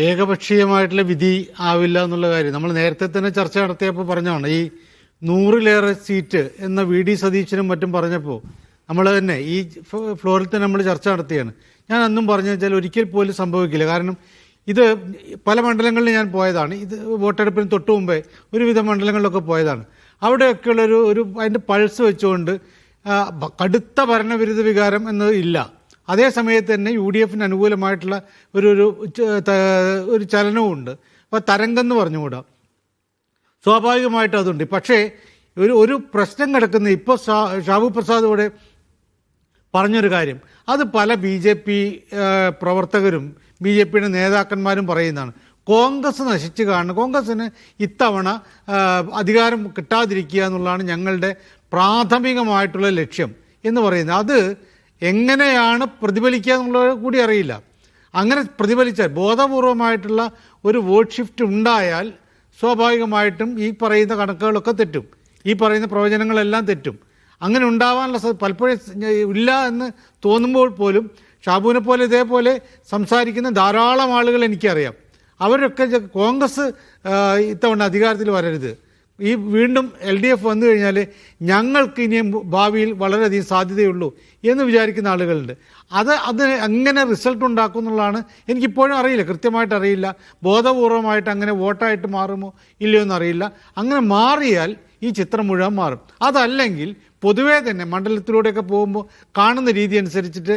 ഏകപക്ഷീയമായിട്ടുള്ള വിധി ആവില്ല എന്നുള്ള കാര്യം നമ്മൾ നേരത്തെ തന്നെ ചർച്ച നടത്തിയപ്പോൾ പറഞ്ഞാണ്. ഈ 100-ലേറെ സീറ്റ് എന്ന VD സതീശനും മറ്റും പറഞ്ഞപ്പോൾ നമ്മൾ തന്നെ ഈ ഫ്ലോറിൽ തന്നെ നമ്മൾ ചർച്ച നടത്തിയാണ്. ഞാൻ അന്നും പറഞ്ഞു വെച്ചാൽ ഒരിക്കൽ പോലും സംഭവിക്കില്ല. കാരണം ഇത് പല മണ്ഡലങ്ങളിൽ ഞാൻ പോയതാണ്. ഇത് വോട്ടെടുപ്പിന് തൊട്ട് മുമ്പേ ഒരുവിധ മണ്ഡലങ്ങളിലൊക്കെ പോയതാണ്. അവിടെയൊക്കെയുള്ളൊരു അതിൻ്റെ പൾസ് വെച്ചുകൊണ്ട് കടുത്ത ഭരണവിരുദ്ധ വികാരം എന്നത് ഇല്ല. അതേ സമയത്ത് തന്നെ UDFന് അനുകൂലമായിട്ടുള്ള ഒരു ചലനവുമുണ്ട്. അപ്പോൾ തരംഗം എന്ന് പറഞ്ഞുകൂടാ, സ്വാഭാവികമായിട്ടും അതുണ്ട്. പക്ഷേ ഒരു പ്രശ്നം കിടക്കുന്ന ഇപ്പോൾ ഷാബു പ്രസാദ് ഇവിടെ പറഞ്ഞൊരു കാര്യം, അത് പല BJP പ്രവർത്തകരും BJPയുടെ നേതാക്കന്മാരും പറയുന്നതാണ്. കോൺഗ്രസ് നശിച്ചു കാണുന്നു, കോൺഗ്രസ്സിന് ഇത്തവണ അധികാരം കിട്ടാതിരിക്കുക എന്നുള്ളതാണ് ഞങ്ങളുടെ പ്രാഥമികമായിട്ടുള്ള ലക്ഷ്യം എന്ന് പറയുന്നത്. അത് എങ്ങനെയാണ് പ്രതിഫലിക്കുക എന്നുള്ളത് കൂടി അറിയില്ല. അങ്ങനെ പ്രതിഫലിച്ചാൽ ബോധപൂർവമായിട്ടുള്ള ഒരു വോട്ട് ഷിഫ്റ്റ് ഉണ്ടായാൽ സ്വാഭാവികമായിട്ടും ഈ പറയുന്ന കണക്കുകളൊക്കെ തെറ്റും, ഈ പറയുന്ന പ്രവചനങ്ങളെല്ലാം തെറ്റും. അങ്ങനെ ഉണ്ടാവാനുള്ള പലപ്പോഴും ഇല്ല എന്ന് തോന്നുമ്പോൾ പോലും ഷാബുവിനെ പോലെ ഇതേപോലെ സംസാരിക്കുന്ന ധാരാളം ആളുകൾ എനിക്കറിയാം. അവരൊക്കെ കോൺഗ്രസ് ഇത്തവണ അധികാരത്തിൽ വരരുത്, ഈ വീണ്ടും LDF വന്നു കഴിഞ്ഞാൽ ഞങ്ങൾക്ക് ഇനിയും ഭാവിയിൽ വളരെയധികം സാധ്യതയുള്ളൂ എന്ന് വിചാരിക്കുന്ന ആളുകളുണ്ട്. അത് എങ്ങനെ റിസൾട്ട് ഉണ്ടാക്കും എന്നുള്ളതാണ് എനിക്കിപ്പോഴും അറിയില്ല, കൃത്യമായിട്ട് അറിയില്ല. ബോധപൂർവമായിട്ട് അങ്ങനെ വോട്ടായിട്ട് മാറുമോ ഇല്ലയോ എന്നറിയില്ല. അങ്ങനെ മാറിയാൽ ഈ ചിത്രം മുഴുവൻ മാറും. അതല്ലെങ്കിൽ പൊതുവേ തന്നെ മണ്ഡലത്തിലൂടെയൊക്കെ പോകുമ്പോൾ കാണുന്ന രീതി അനുസരിച്ചിട്ട്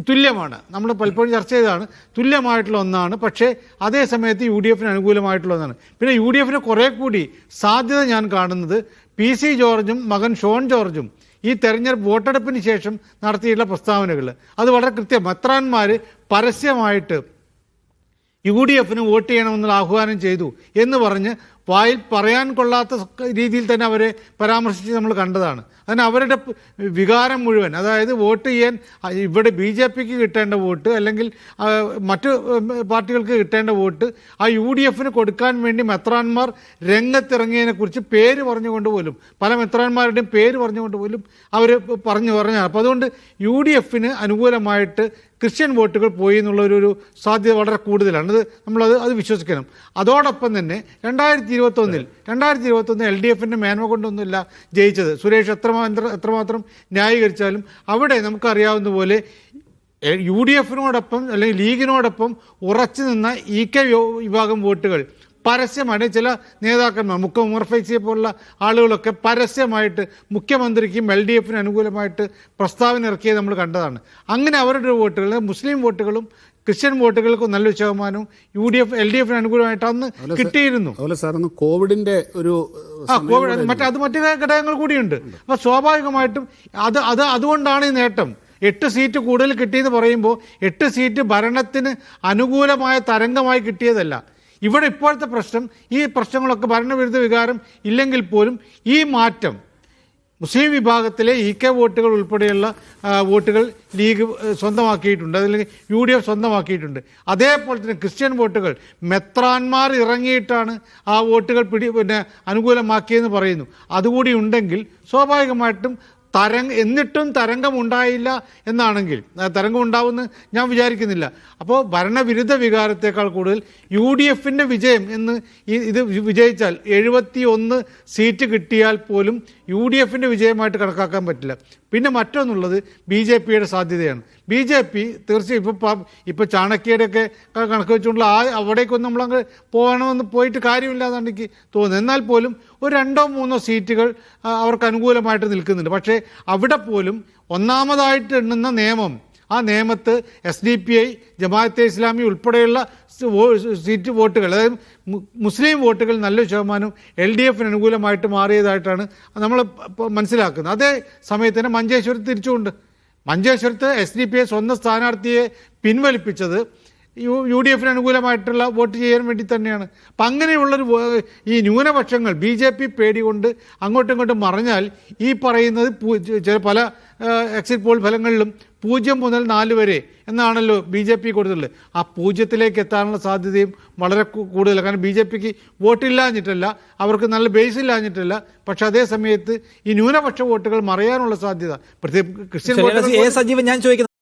തുല്യമാണ്. നമ്മൾ പലപ്പോഴും ചർച്ച ചെയ്തതാണ്, തുല്യമായിട്ടുള്ള ഒന്നാണ്. പക്ഷേ അതേ സമയത്ത് UDFന് അനുകൂലമായിട്ടുള്ള ഒന്നാണ്. പിന്നെ UDFന് കുറേ കൂടി സാധ്യത ഞാൻ കാണുന്നത് PC ജോർജും മകൻ ഷോൺ ജോർജും ഈ തെരഞ്ഞെടുപ്പ് വോട്ടെടുപ്പിന് ശേഷം നടത്തിയിട്ടുള്ള പ്രസ്താവനകൾ അത് വളരെ കൃത്യം. മെത്രാന്മാർ പരസ്യമായിട്ട് UDFന് വോട്ട് ചെയ്യണമെന്നുള്ള ആഹ്വാനം ചെയ്തു എന്ന് പറഞ്ഞ് വായിൽ പറയാൻ കൊള്ളാത്ത രീതിയിൽ തന്നെ അവരെ പരാമർശിച്ച് നമ്മൾ കണ്ടതാണ്. അതിന് അവരുടെ വികാരം മുഴുവൻ, അതായത് വോട്ട് ചെയ്യാൻ ഇവിടെ BJPക്ക് കിട്ടേണ്ട വോട്ട് അല്ലെങ്കിൽ മറ്റ് പാർട്ടികൾക്ക് കിട്ടേണ്ട വോട്ട് ആ UDFന് കൊടുക്കാൻ വേണ്ടി മെത്രാന്മാർ രംഗത്തിറങ്ങിയതിനെക്കുറിച്ച് പേര് പറഞ്ഞുകൊണ്ട് പോലും, പല മെത്രാന്മാരുടെയും പേര് പറഞ്ഞുകൊണ്ട് പോലും അവർ പറഞ്ഞാണ്. അപ്പോൾ അതുകൊണ്ട് UDFന് അനുകൂലമായിട്ട് ക്രിസ്ത്യൻ വോട്ടുകൾ പോയി എന്നുള്ളൊരു സാധ്യത വളരെ കൂടുതലാണ്. അത് വിശ്വസിക്കണം. അതോടൊപ്പം തന്നെ 2021 LDFൻ്റെ മേന്മ കൊണ്ടൊന്നുമില്ല ജയിച്ചത്. സുരേഷ് എത്രമാത്രം ന്യായീകരിച്ചാലും അവിടെ നമുക്കറിയാവുന്ന പോലെ UDFനോടൊപ്പം അല്ലെങ്കിൽ ലീഗിനോടൊപ്പം ഉറച്ചു നിന്ന EK വിഭാഗം വോട്ടുകൾ പരസ്യമായിട്ട് ചില നേതാക്കന്മാർ, ഉമർ ഫൈസിയെ പോലുള്ള ആളുകളൊക്കെ പരസ്യമായിട്ട് മുഖ്യമന്ത്രിക്കും LDFന് അനുകൂലമായിട്ട് പ്രസ്താവന ഇറക്കിയത് നമ്മൾ കണ്ടതാണ്. അങ്ങനെ അവരുടെ വോട്ടുകൾ, മുസ്ലിം വോട്ടുകളും ക്രിസ്ത്യൻ വോട്ടുകൾക്കും നല്ലൊരു ശതമാനവും LDFന് അനുകൂലമായിട്ട് അന്ന് കിട്ടിയിരുന്നു. കോവിഡിന്റെ മറ്റു ഘടകങ്ങൾ കൂടിയുണ്ട്. അപ്പോൾ സ്വാഭാവികമായിട്ടും അതുകൊണ്ടാണ് ഈ നേട്ടം. 8 സീറ്റ് കൂടുതൽ കിട്ടിയെന്ന് പറയുമ്പോൾ 8 സീറ്റ് ഭരണത്തിന് അനുകൂലമായ തരംഗമായി കിട്ടിയതല്ല. ഇവിടെ ഇപ്പോഴത്തെ പ്രശ്നം, ഈ പ്രശ്നങ്ങളൊക്കെ ഭരണവിരുദ്ധ വികാരം ഇല്ലെങ്കിൽ പോലും ഈ മാറ്റം മുസ്ലിം വിഭാഗത്തിലെ EK വോട്ടുകൾ ഉൾപ്പെടെയുള്ള വോട്ടുകൾ ലീഗ് സ്വന്തമാക്കിയിട്ടുണ്ട്, അല്ലെങ്കിൽ UDF സ്വന്തമാക്കിയിട്ടുണ്ട്. അതേപോലെ തന്നെ ക്രിസ്ത്യൻ വോട്ടുകൾ മെത്രാന്മാർ ഇറങ്ങിയിട്ടാണ് ആ വോട്ടുകൾ അനുകൂലമാക്കിയെന്ന് പറയുന്നു. അതുകൂടി ഉണ്ടെങ്കിൽ സ്വാഭാവികമായിട്ടും എന്നിട്ടും തരംഗം ഉണ്ടായില്ല എന്നാണെങ്കിൽ, തരംഗം ഉണ്ടാവുമെന്ന് ഞാൻ വിചാരിക്കുന്നില്ല. അപ്പോൾ ഭരണവിരുദ്ധ വികാരത്തേക്കാൾ കൂടുതൽ UDFൻ്റെ വിജയം എന്ന് ഇത് വിജയിച്ചാൽ 71 സീറ്റ് കിട്ടിയാൽ പോലും UDFൻ്റെ വിജയമായിട്ട് കണക്കാക്കാൻ പറ്റില്ല. പിന്നെ മറ്റൊന്നുള്ളത് BJPയുടെ സാധ്യതയാണ്. BJP തീർച്ചയായും ഇപ്പോൾ ചാണക്യയുടെയൊക്കെ കണക്ക് വെച്ചുകൊണ്ടുള്ള അവിടേക്കൊന്നും നമ്മളങ്ങ് പോയിട്ട് കാര്യമില്ലാന്നാണ് എനിക്ക് തോന്നുന്നത്. എന്നാൽ പോലും ഒരു 2-3 സീറ്റുകൾ അവർക്ക് അനുകൂലമായിട്ട് നിൽക്കുന്നുണ്ട്. പക്ഷേ അവിടെ പോലും ഒന്നാമതായിട്ട് എണ്ണുന്ന നിയമം, ആ നിയമത്ത് SDPI, ജമാഅത്തെ ഇസ്ലാമി ഉൾപ്പെടെയുള്ള സീറ്റ് വോട്ടുകൾ, അതായത് മുസ്ലിം വോട്ടുകൾ നല്ലൊരു ശതമാനം LDFന് അനുകൂലമായിട്ട് മാറിയതായിട്ടാണ് നമ്മൾ മനസ്സിലാക്കുന്നത്. അതേ സമയത്ത് തന്നെ മഞ്ചേശ്വരത്ത് SDPI സ്വന്തം സ്ഥാനാർത്ഥിയെ പിൻവലിപ്പിച്ചത് UDFന് അനുകൂലമായിട്ടുള്ള വോട്ട് ചെയ്യാൻ വേണ്ടി തന്നെയാണ്. അപ്പം അങ്ങനെയുള്ളൊരു ഈ ന്യൂനപക്ഷങ്ങൾ BJP പേടി കൊണ്ട് അങ്ങോട്ടും ഇങ്ങോട്ടും മറിഞ്ഞാൽ ഈ പറയുന്നത് പല എക്സിറ്റ് പോൾ ഫലങ്ങളിലും 0 മുതൽ 4 വരെ എന്നാണല്ലോ BJP കൊടുത്തുള്ളത്. ആ 0-ലേക്ക് എത്താനുള്ള സാധ്യതയും വളരെ കൂടുതലാണ്. കാരണം BJPക്ക് വോട്ടില്ലാഞ്ഞിട്ടല്ല, അവർക്ക് നല്ല ബേസ് ഇല്ലാഞ്ഞിട്ടല്ല, പക്ഷെ അതേ സമയത്ത് ഈ ന്യൂനപക്ഷ വോട്ടുകൾ മറയാനുള്ള സാധ്യത, പ്രത്യേകിച്ച് ക്രിസ്ത്യൻ വോട്ടുകൾ. സജീവൻ, ഞാൻ ചോദിക്കുന്നത്